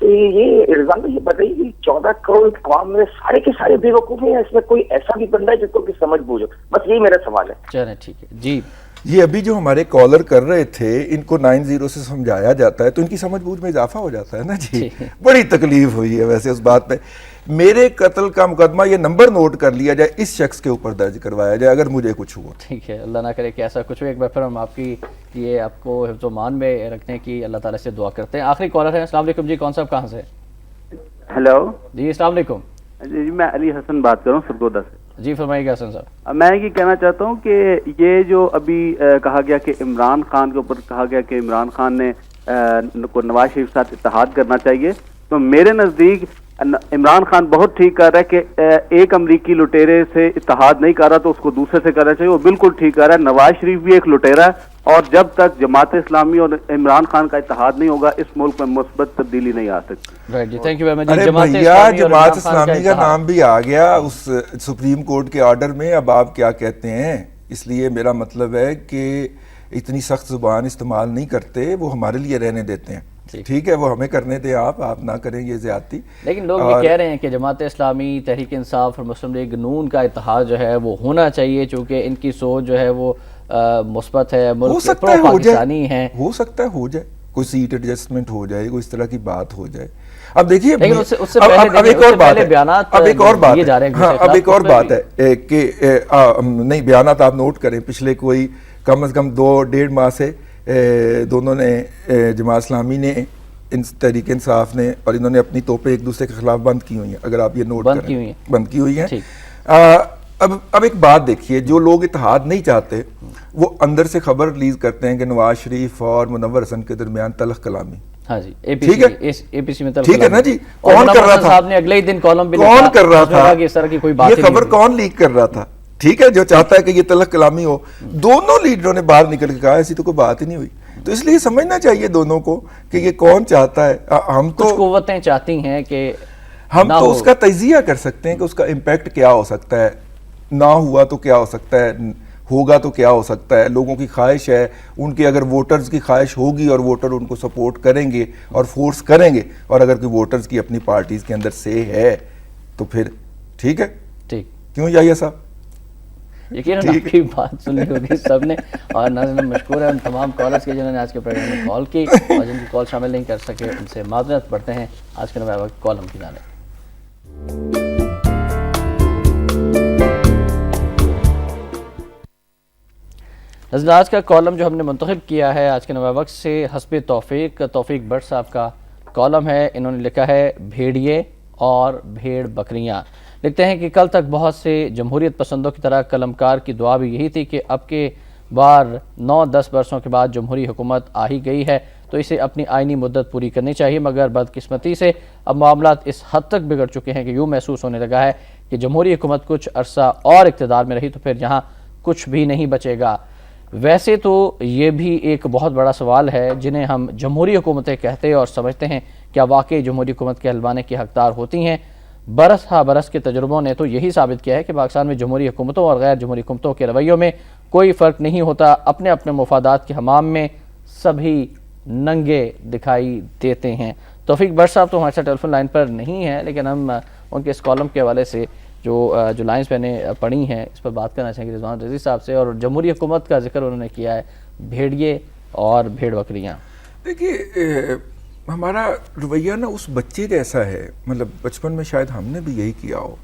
کہ یہ رضوان بھائی یہ بتائیے کہ 14 کروڑ عوام میں سارے کے سارے بے وقوف ہیں یا اس میں کوئی ایسا بھی بندہ ہے جس کو سمجھ بوجھ ہو؟ بس یہی میرا سوال ہے. چلیں ٹھیک ہے. جی یہ ابھی جو ہمارے کالر کر رہے تھے، ان کو 90 سے سمجھایا جاتا ہے تو ان کی سمجھ بوجھ میں اضافہ ہو جاتا ہے نا جی. بڑی تکلیف ہوئی ہے ویسے اس بات پہ. میرے قتل کا مقدمہ یہ نمبر نوٹ کر لیا جائے، اس شخص کے اوپر درج کروایا جائے اگر مجھے کچھ ہوا. ٹھیک ہے، اللہ نہ کرے کہ ایسا کچھ ہو. ایک بار پھر ہم آپ کی یہ آپ کو حفظ و امان میں رکھنے کی اللہ تعالیٰ سے دعا کرتے ہیں. آخری کالر ہے. السلام علیکم. جی کون صاحب کہاں سے؟ ہیلو جی السلام علیکم. جی میں علی حسن بات کر رہا ہوں سرگودا سے. جی فرمائیے گا حسن صاحب. میں یہ کہنا چاہتا ہوں کہ یہ جو ابھی کہا گیا کہ عمران خان کے اوپر کہا گیا کہ عمران خان نے کو نواز شریف کے ساتھ اتحاد کرنا چاہیے، تو میرے نزدیک عمران خان بہت ٹھیک کر رہا ہے کہ ایک امریکی لٹیرے سے اتحاد نہیں کر رہا تو اس کو دوسرے سے کرنا چاہیے. وہ بالکل ٹھیک کر رہا ہے. نواز شریف بھی ایک لٹیرا ہے، اور جب تک جماعت اسلامی اور عمران خان کا اتحاد نہیں ہوگا اس ملک میں مثبت تبدیلی نہیں آ سکتی. ارے بھیا جماعت اسلامی کا نام بھی آ گیا اس سپریم کورٹ کے آرڈر میں. اب آپ کیا کہتے ہیں؟ اس لیے میرا مطلب ہے کہ اتنی سخت زبان استعمال نہیں کرتے، وہ ہمارے لیے رہنے دیتے ہیں. ٹھیک ہے، وہ ہمیں کرنے دیں، آپ نہ کریں یہ زیادتی. لیکن لوگ یہ کہہ رہے ہیں کہ جماعت اسلامی، تحریک انصاف اور مسلم لیگ نون کا اتحاد جو ہے وہ ہونا چاہیے، چونکہ ان کی سوچ جو ہے وہ مثبت ہے، ملک پرو پاکستانی ہے. ہو سکتا ہے ہو جائے، کوئی سیٹ ایڈجسٹمنٹ ہو جائے، کوئی اس طرح کی بات ہو جائے. اب دیکھیے اب ایک اور بات ہے کہ نہیں، بیانات آپ نوٹ کریں، پچھلے کوئی کم از کم 2-1.5 ماہ سے دونوں نے جماعت اسلامی نے، تحریک انصاف نے، اور انہوں نے اپنی توپیں ایک دوسرے کے خلاف بند کی ہوئی ہیں. اگر آپ یہ نوٹ کریں، بند کی ہوئی ہیں. اب ایک بات دیکھیے، جو لوگ اتحاد نہیں چاہتے وہ اندر سے خبر ریلیز کرتے ہیں کہ نواز شریف اور منور حسن کے درمیان تلخ کلامی. ٹھیک ہے، ٹھیک ہے نا جی. کون کر رہا تھا؟ اگلے ہی دن کالم بھی کون کر رہا تھا؟ یہ خبر کون لیک کر رہا تھا؟ ٹھیک ہے، جو چاہتا ہے کہ یہ تلخ کلامی ہو. دونوں لیڈروں نے باہر نکل کے کہا ایسی تو کوئی بات ہی نہیں ہوئی. تو اس لیے سمجھنا چاہیے دونوں کو کہ یہ کون چاہتا ہے. ہم تو قوتیں چاہتی ہیں کہ ہم تو اس کا تجزیہ کر سکتے ہیں کہ اس کا امپیکٹ کیا ہو سکتا ہے. نہ ہوا تو کیا ہو سکتا ہے، ہوگا تو کیا ہو سکتا ہے. لوگوں کی خواہش ہے، ان کے اگر ووٹرز کی خواہش ہوگی اور ووٹر ان کو سپورٹ کریں گے اور فورس کریں گے، اور اگر کوئی ووٹرز کی اپنی پارٹیز کے اندر سے ہے تو پھر ٹھیک ہے. ٹھیک کیوں یحییٰ صاحب؟ یقیناً آپ کی بات سنی ہوگی سب نے. اور ناظرین مشکور ہے ان تمام کالرز کے جنہوں نے آج کے پروگرام میں کال کی، اور جن کی کال شامل نہیں کر سکے ان سے معذرت پڑھتے ہیں. آج کے نوائے وقت کالم کی جانب. ناظرین آج کا کالم جو ہم نے منتخب کیا ہے آج کے نوائے وقت سے حسب توفیق بٹ صاحب کا کالم ہے. انہوں نے لکھا ہے بھیڑیے اور بھیڑ بکریاں. لکھتے ہیں کہ کل تک بہت سے جمہوریت پسندوں کی طرح قلمکار کی دعا بھی یہی تھی کہ اب کے بار 9-10 برسوں کے بعد جمہوری حکومت آ ہی گئی ہے تو اسے اپنی آئینی مدت پوری کرنی چاہیے. مگر بدقسمتی سے اب معاملات اس حد تک بگڑ چکے ہیں کہ یوں محسوس ہونے لگا ہے کہ جمہوری حکومت کچھ عرصہ اور اقتدار میں رہی تو پھر یہاں کچھ بھی نہیں بچے گا. ویسے تو یہ بھی ایک بہت بڑا سوال ہے جنہیں ہم جمہوری حکومتیں کہتے اور سمجھتے ہیں، کیا واقعی جمہوری حکومت کے حلوانے کی حقدار ہوتی ہیں؟ برس ہا برس کے تجربوں نے تو یہی ثابت کیا ہے کہ پاکستان میں جمہوری حکومتوں اور غیر جمہوری حکومتوں کے رویوں میں کوئی فرق نہیں ہوتا. اپنے اپنے مفادات کے حمام میں سبھی ننگے دکھائی دیتے ہیں. توفیق بٹ صاحب تو ہمارے ساتھ ٹیلی فون لائن پر نہیں ہیں، لیکن ہم ان کے اس کالم کے حوالے سے جو لائنز میں نے پڑھی ہیں اس پر بات کرنا چاہیں گے رضوان رضی صاحب سے. اور جمہوری حکومت کا ذکر انہوں نے کیا ہے، بھیڑیے اور بھیڑ بکریاں. دیکھیے ہمارا رویہ نا اس بچے جیسا ہے، مطلب بچپن میں شاید ہم نے بھی یہی کیا ہو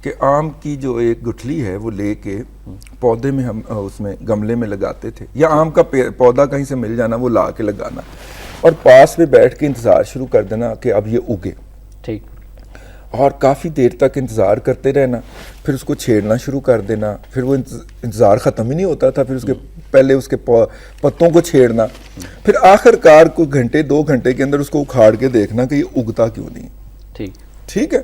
کہ آم کی جو ایک گٹھلی ہے وہ لے کے پودے میں ہم اس میں گملے میں لگاتے تھے، یا آم کا پودا کہیں سے مل جانا وہ لا کے لگانا اور پاس میں بیٹھ کے انتظار شروع کر دینا کہ اب یہ اگے. ٹھیک. اور کافی دیر تک انتظار کرتے رہنا، پھر اس کو چھیڑنا شروع کر دینا، پھر وہ انتظار ختم ہی نہیں ہوتا تھا، پھر اس کے پہلے اس کے پتوں کو چھیڑنا، پھر آخر کار کوئی گھنٹے 2 گھنٹے کے اندر اس کو اکھاڑ کے دیکھنا کہ یہ اگتا کیوں نہیں. ٹھیک ہے.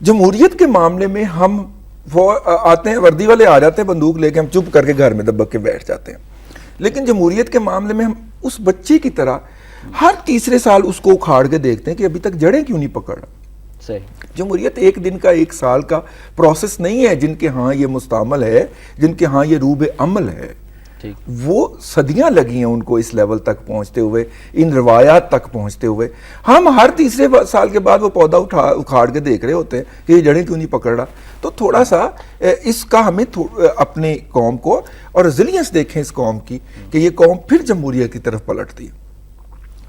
جمہوریت کے معاملے میں ہم وہ آتے ہیں، وردی والے آ جاتے ہیں بندوق لے کے، ہم چپ کر کے گھر میں دبک کے بیٹھ جاتے ہیں. لیکن جمہوریت کے معاملے میں ہم اس بچے کی طرح ہر تیسرے سال اس کو اکھاڑ کے دیکھتے ہیں کہ ابھی تک جڑیں کیوں نہیں پکڑ. جمہوریت ایک دن کا 1 سال کا پروسیس نہیں ہے. جن کے ہاں یہ مستعمل ہے، جن کے ہاں یہ روب عمل ہے، وہ صدیاں لگی ہیں ان کو اس لیول تک پہنچتے ہوئے، ان روایات تک پہنچتے ہوئے. ہم ہر تیسرے سال کے بعد وہ پودا اکھاڑ کے دیکھ رہے ہوتے ہیں کہ یہ جڑیں کیوں نہیں پکڑ رہا. تو تھوڑا سا اس کا ہمیں اپنے قوم کو اور ریزیلینس دیکھیں اس قوم کی کہ یہ قوم پھر جمہوریت کی طرف پلٹتی ہے.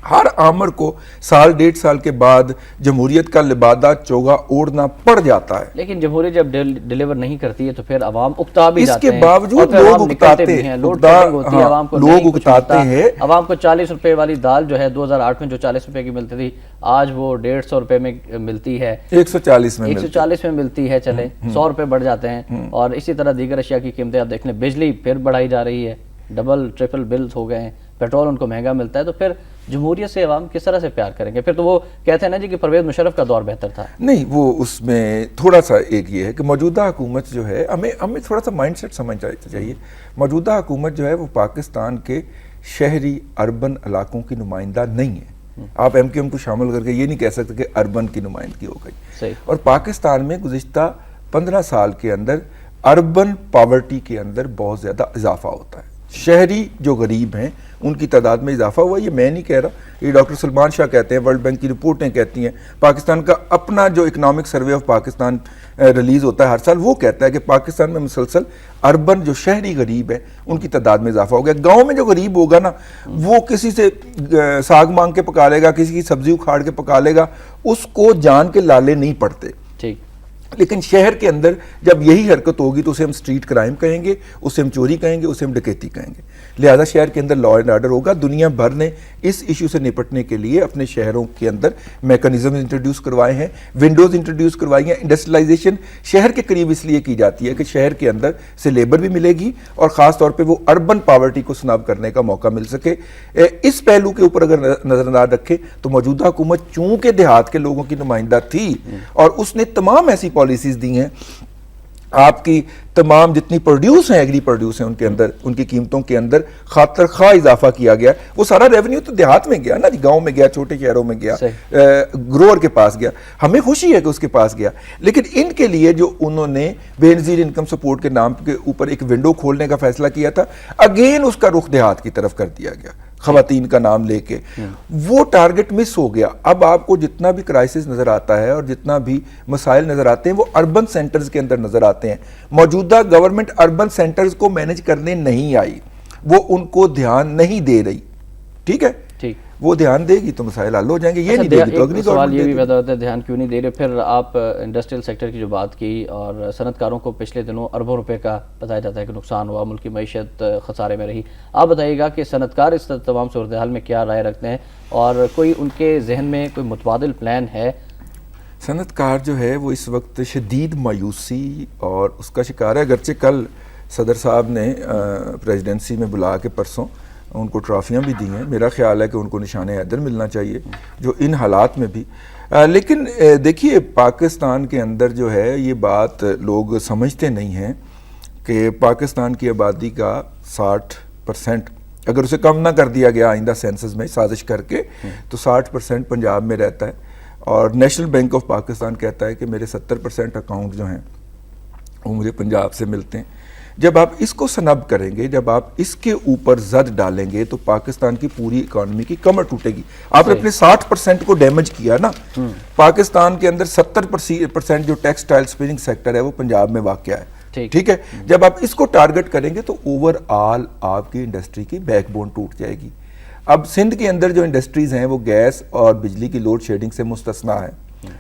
ہر آمر کو 1 1.5 سال کے بعد جمہوریت کا لبادہ چوگا اوڑھنا پڑ جاتا ہے. لیکن جمہوریت جب ڈیلیور نہیں کرتی ہے تو پھر عوام اکتا بھی جاتے ہیں. اس کے باوجود لوگ اکتاتے ہیں، لوگ اکتاتے ہیں. عوام کو 40 روپے والی دال جو ہے 2008 میں جو 40 روپے کی ملتی تھی، آج وہ 150 روپے میں ملتی ہے، 140 میں ملتی ہے. چلے 100 روپے بڑھ جاتے ہیں. اور اسی طرح دیگر اشیاء کی قیمتیں آپ دیکھ لیں، بجلی پھر بڑھائی جا رہی ہے، ڈبل ٹرپل بلز ہو گئے ہیں، پیٹرول ان کو مہنگا ملتا ہے. تو پھر جمہوریت سے عوام کس طرح سے پیار کریں گے؟ پھر تو وہ کہتے ہیں نا جی کہ پرویز مشرف کا دور بہتر تھا. نہیں، وہ اس میں تھوڑا سا ایک یہ ہے کہ موجودہ حکومت جو ہے، ہمیں تھوڑا سا مائنڈ سیٹ سمجھنا چاہیے. موجودہ حکومت جو ہے وہ پاکستان کے شہری اربن علاقوں کی نمائندہ نہیں ہے. آپ ایم کیو ایم کو شامل کر کے یہ نہیں کہہ سکتے کہ اربن کی نمائندگی ہو گئی. اور پاکستان میں گزشتہ 15 سال کے اندر اربن پاورٹی کے اندر بہت زیادہ اضافہ ہوتا ہے. شہری جو غریب ہیں ان کی تعداد میں اضافہ ہوا. یہ میں نہیں کہہ رہا، یہ ڈاکٹر سلمان شاہ کہتے ہیں، ورلڈ بینک کی رپورٹیں کہتی ہیں. پاکستان کا اپنا جو economic survey of Pakistan release ہوتا ہے ہر سال، وہ کہتا ہے کہ پاکستان میں مسلسل اربن جو شہری غریب ہیں ان کی تعداد میں اضافہ ہو گیا. گاؤں میں جو غریب ہوگا نا، وہ کسی سے ساگ مانگ کے پکا لے گا، کسی کی سبزی اکھاڑ کے پکا لے گا، اس کو جان کے لالے نہیں پڑتے. لیکن شہر کے اندر جب یہی حرکت ہوگی تو اسے ہم سٹریٹ کرائم کہیں گے، اسے ہم چوری کہیں گے، اسے ہم ڈکیتی کہیں گے. لہذا شہر کے اندر لا اینڈ آرڈر ہوگا. دنیا بھر نے اس ایشو سے نپٹنے کے لیے اپنے شہروں کے اندر میکانزم انٹروڈیوس کروائے ہیں، ونڈوز انٹروڈیوس کروائی ہیں. انڈسٹریلائزیشن شہر کے قریب اس لیے کی جاتی ہے کہ شہر کے اندر سے لیبر بھی ملے گی اور خاص طور پہ وہ اربن پاورٹی کو سناب کرنے کا موقع مل سکے. اس پہلو کے اوپر اگر نظر انداز رکھے تو موجودہ حکومت چونکہ دیہات کے لوگوں کی نمائندہ تھی اور اس نے تمام ایسی پالیسیز دی ہیں، آپ کی تمام جتنی پروڈیوس ہیں، ایگری پروڈیوس ہیں، ان کے اندر ان کی قیمتوں کے اندر خاطر خواہ اضافہ کیا گیا. وہ سارا ریونیو تو دیہات میں گیا نا جی، گاؤں میں گیا، چھوٹے شہروں میں گیا، گروور کے پاس گیا. ہمیں خوشی ہے کہ اس کے پاس گیا. لیکن ان کے لیے جو انہوں نے بے نظیر انکم سپورٹ کے نام کے اوپر ایک ونڈو کھولنے کا فیصلہ کیا تھا، اگین اس کا رخ دیہات کی طرف کر دیا گیا خواتین کا نام لے کے. وہ ٹارگٹ مس ہو گیا. اب آپ کو جتنا بھی کرائسس نظر آتا ہے اور جتنا بھی مسائل نظر آتے ہیں وہ اربن سینٹرز کے اندر نظر آتے ہیں. موجودہ گورنمنٹ اربن سینٹرز کو مینج کرنے نہیں آئی، وہ ان کو دھیان نہیں دے رہی. ٹھیک ہے، وہ دھیان دے گی تو مسائل حل ہو جائیں گے. یہ نہیں دے گی تو اگلی سوال یہ بھی پیدا ہوتا ہے دھیان کیوں نہیں دے رہے. پھر آپ انڈسٹریل سیکٹر کی جو بات کی اور صنعت کاروں کو پچھلے دنوں اربوں روپے کا بتایا جاتا ہے کہ نقصان ہوا، ملک کی معیشت خسارے میں رہی. آپ بتائیے گا کہ صنعت کار اس تمام صورتحال میں کیا رائے رکھتے ہیں اور کوئی ان کے ذہن میں کوئی متبادل پلان ہے؟ صنعت کار جو ہے وہ اس وقت شدید مایوسی اور اس کا شکار ہے. اگرچہ کل صدر صاحب نے پریزیڈنسی میں بلا کے پرسوں ان کو ٹرافیاں بھی دی ہیں. میرا خیال ہے کہ ان کو نشان حیدر ملنا چاہیے جو ان حالات میں بھی. لیکن دیکھیے پاکستان کے اندر جو ہے یہ بات لوگ سمجھتے نہیں ہیں کہ پاکستان کی آبادی کا 60% اگر اسے کم نہ کر دیا گیا آئندہ سینسس میں سازش کر کے تو 60% پنجاب میں رہتا ہے. اور نیشنل بینک آف پاکستان کہتا ہے کہ میرے 70% اکاؤنٹ جو ہیں وہ مجھے پنجاب سے ملتے ہیں. جب آپ اس کو سنب کریں گے، جب آپ اس کے اوپر زد ڈالیں گے تو پاکستان کی پوری اکانومی کی کمر ٹوٹے گی. آپ نے اپنے 60% کو ڈیمیج کیا نا. پاکستان کے اندر 70% جو ٹیکسٹائل اسپننگ سیکٹر ہے وہ پنجاب میں واقع ہے. ٹھیک ہے، جب آپ اس کو ٹارگٹ کریں گے تو اوور آل آپ کی انڈسٹری کی بیک بون ٹوٹ جائے گی. اب سندھ کے اندر جو انڈسٹریز ہیں وہ گیس اور بجلی کی لوڈ شیڈنگ سے مستثنا ہے.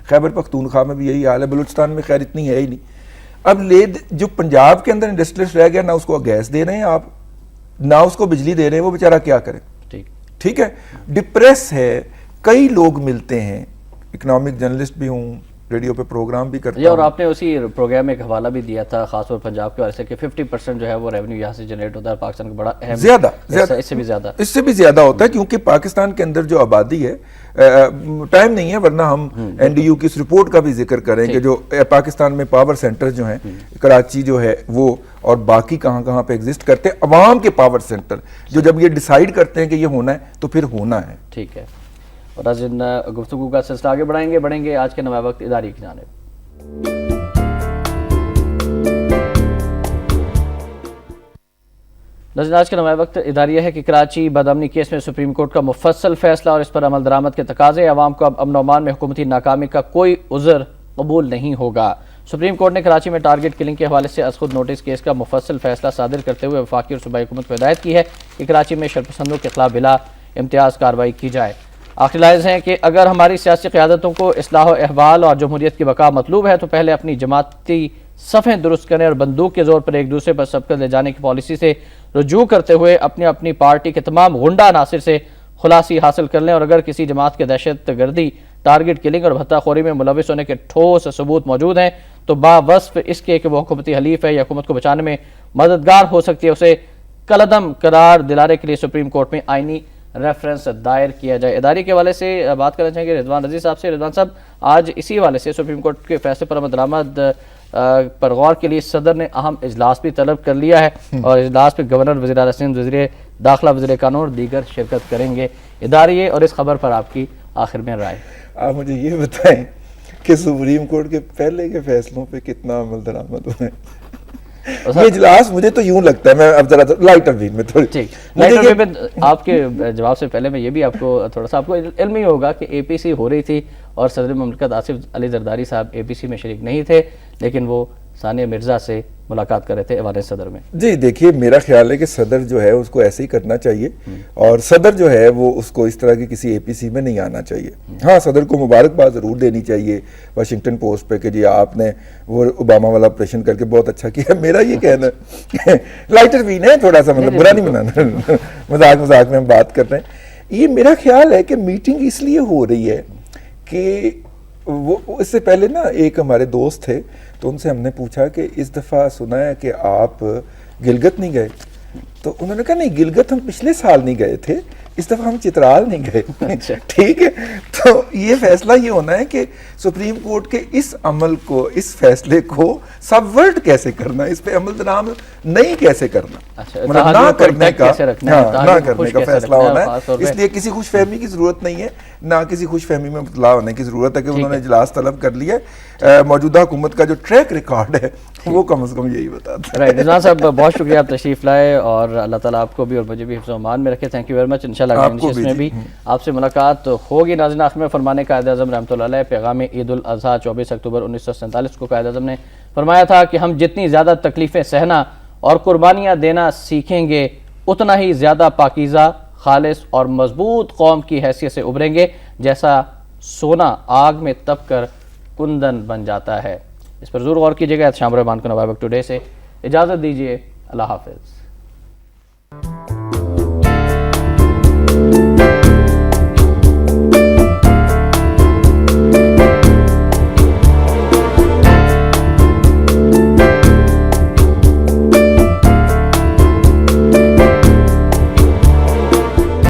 خیبر پختونخوا میں بھی یہی حال ہے. بلوچستان میں خیر اتنی ہے ہی نہیں. اب جو پنجاب کے اندر انڈسٹریلسٹ رہ گیا، نہ اس کو گیس دے رہے ہیں آپ، نہ اس کو بجلی دے رہے ہیں، وہ بیچارہ کیا کریں. ٹھیک ہے، ڈپریس ہے. کئی لوگ ملتے ہیں، اکنامک جرنلسٹ بھی ہوں، ریڈیو پہ پروگرام بھی کرتا یہ اور ہوں. آپ نے اسی پروگرام میں ایک حوالہ بھی دیا تھا خاص طور پنجاب کے حوالے سے کہ 50% جو ہے وہ ریونیو یہاں سے جنریٹ ہوتا ہے, پاکستان کا بڑا اہم زیادہ اس سے بھی زیادہ ہوتا ہے, کیونکہ پاکستان کے اندر جو آبادی ہے, ٹائم نہیں ہے ورنہ ہم این ڈی یو کی اس رپورٹ کا بھی ذکر کریں کہ جو پاکستان میں پاور سینٹر جو ہیں, کراچی جو ہے وہ اور باقی کہاں کہاں پہ ایگزسٹ کرتے ہیں, عوام کے پاور سینٹر جو جب یہ ڈیسائیڈ کرتے ہیں کہ یہ ہونا ہے تو پھر ہونا ہے. ٹھیک ہے, اور آج ان گفتگو کا سلسلہ آگے بڑھیں گے آج کے نمائے وقت اداری کی جانب. ناظرین, آج کا نمائے وقت اداریہ ہے کہ کراچی بدامنی کیس میں سپریم کورٹ کا مفصل فیصلہ اور اس پر عمل درآمد کے تقاضے. عوام کو اب امن و امان میں حکومتی ناکامی کا کوئی عذر قبول نہیں ہوگا. سپریم کورٹ نے کراچی میں ٹارگٹ کلنگ کے حوالے سے از خود نوٹس کیس کا مفصل فیصلہ صادر کرتے ہوئے وفاقی اور صوبائی حکومت کو ہدایت کی ہے کہ کراچی میں شرپسندوں کے خلاف بلا امتیاز کارروائی کی جائے. آخری لائز ہیں کہ اگر ہماری سیاسی قیادتوں کو اصلاح و احوال اور جمہوریت کی بقا مطلوب ہے تو پہلے اپنی جماعتی صفیں درست کریں اور بندوق کے زور پر ایک دوسرے پر سبقت لے جانے کی پالیسی سے رجوع کرتے ہوئے اپنی پارٹی کے تمام غنڈہ عناصر سے خلاصی حاصل کر لیں. اور اگر کسی جماعت کے دہشت گردی, ٹارگٹ کلنگ اور بھتہ خوری میں ملوث ہونے کے ٹھوس ثبوت موجود ہیں تو باوصف اس کے کہ وہ حکومتی حلیف ہے یا حکومت کو بچانے میں مددگار ہو سکتی ہے, اسے کالعدم قرار دلانے کے لیے سپریم کورٹ میں آئینی ریفرنس دائر کیا جائے. ادارے کے حوالے سے بات کرنا چاہیں گے رضوان رضی صاحب سے. رضوان صاحب, آج اسی حوالے سے سپریم کورٹ کے فیصلے پر عمل درآمد پر غور کے لیے صدر نے اہم اجلاس بھی طلب کر لیا ہے اور اجلاس پہ گورنر, وزیر اعلیٰ سندھ, وزیر داخلہ, وزیر قانون اور دیگر شرکت کریں گے. ادارے اور اس خبر پر آپ کی آخر میں رائے. آپ مجھے یہ بتائیں کہ سپریم کورٹ کے پہلے کے فیصلوں پہ کتنا عمل درآمد ہوئے. یہ اجلاس مجھے تو یوں لگتا ہے, میں اب ذرا لائٹر وین میں آپ کے جواب سے پہلے میں یہ بھی آپ کو تھوڑا سا آپ کو علم ہی ہوگا کہ اے پی سی ہو رہی تھی اور صدر مملکت آصف علی زرداری صاحب اے پی سی میں شریک نہیں تھے, لیکن وہ ثانیہ مرزا سے ملاقات کر رہے تھے ایوان صدر میں. جی دیکھیے, میرا خیال ہے کہ صدر جو ہے اس کو ایسے ہی کرنا چاہیے اور صدر جو ہے وہ اس کو اس طرح کی کسی اے پی سی میں نہیں آنا چاہیے. ہاں, صدر کو مبارکباد ضرور دینی چاہیے واشنگٹن پوسٹ پہ کہ جی آپ نے وہ اوباما والا آپریشن کر کے بہت اچھا کیا. میرا یہ کہنا ہے, لائٹر وین ہے تھوڑا سا, مطلب برا نہیں بنانا, مذاق میں ہم بات کر رہے ہیں. یہ میرا خیال ہے کہ میٹنگ اس لیے ہو رہی ہے کہ وہ اس سے پہلے نا ایک ہمارے دوست تھے تو ان سے ہم نے پوچھا کہ اس دفعہ سنا ہے کہ آپ گلگت نہیں گئے, تو انہوں نے کہا نہیں, گلگت ہم پچھلے سال نہیں گئے تھے, اس دفعہ ہم چترال نہیں گئے. ٹھیک ہے, تو یہ فیصلہ یہ ہونا ہے کہ سپریم کورٹ کے اس عمل کو, اس فیصلے کو سب ورڈ کیسے کرنا, اس پہ عمل درآمد نہیں کیسے کرنا, مطلب نہ کرنے کا فیصلہ ہونا ہے. اس لیے کسی خوش فہمی کی ضرورت نہیں ہے, نہ کسی خوش فہمی میں مبتلا ہونے کی ضرورت ہے کہ انہوں نے اجلاس طلب کر لیا ہے. موجودہ حکومت کا جو ٹریک ریکارڈ ہے وہ کم از کم یہی بتاتا ہے. رائٹ, رضوان صاحب بہت شکریہ, آپ تشریف لائے اور اللہ تعالیٰ آپ کو بھی اور مجھے بھی حفظ و امان میں رکھے. تھینک یو ویری مچ. انشاءاللہ اس میں بھی آپ سے ملاقات ہوگی. ناظرین, آخر میں فرمانے قائد اعظم رحمۃ اللہ علیہ پیغام عید الاضحیٰ 24 اکتوبر 1947 کو قائد اعظم نے فرمایا تھا کہ ہم جتنی زیادہ تکلیفیں سہنا اور قربانیاں دینا سیکھیں گے اتنا ہی زیادہ پاکیزہ, خالص اور مضبوط قوم کی حیثیت سے ابھریں گے, جیسا سونا آگ میں تپ کر کندن بن جاتا ہے. اس پر ضرور غور کیجیے گا. شام الرحمان کو نوائے وقت ٹوڈے سے اجازت دیجیے. اللہ حافظ.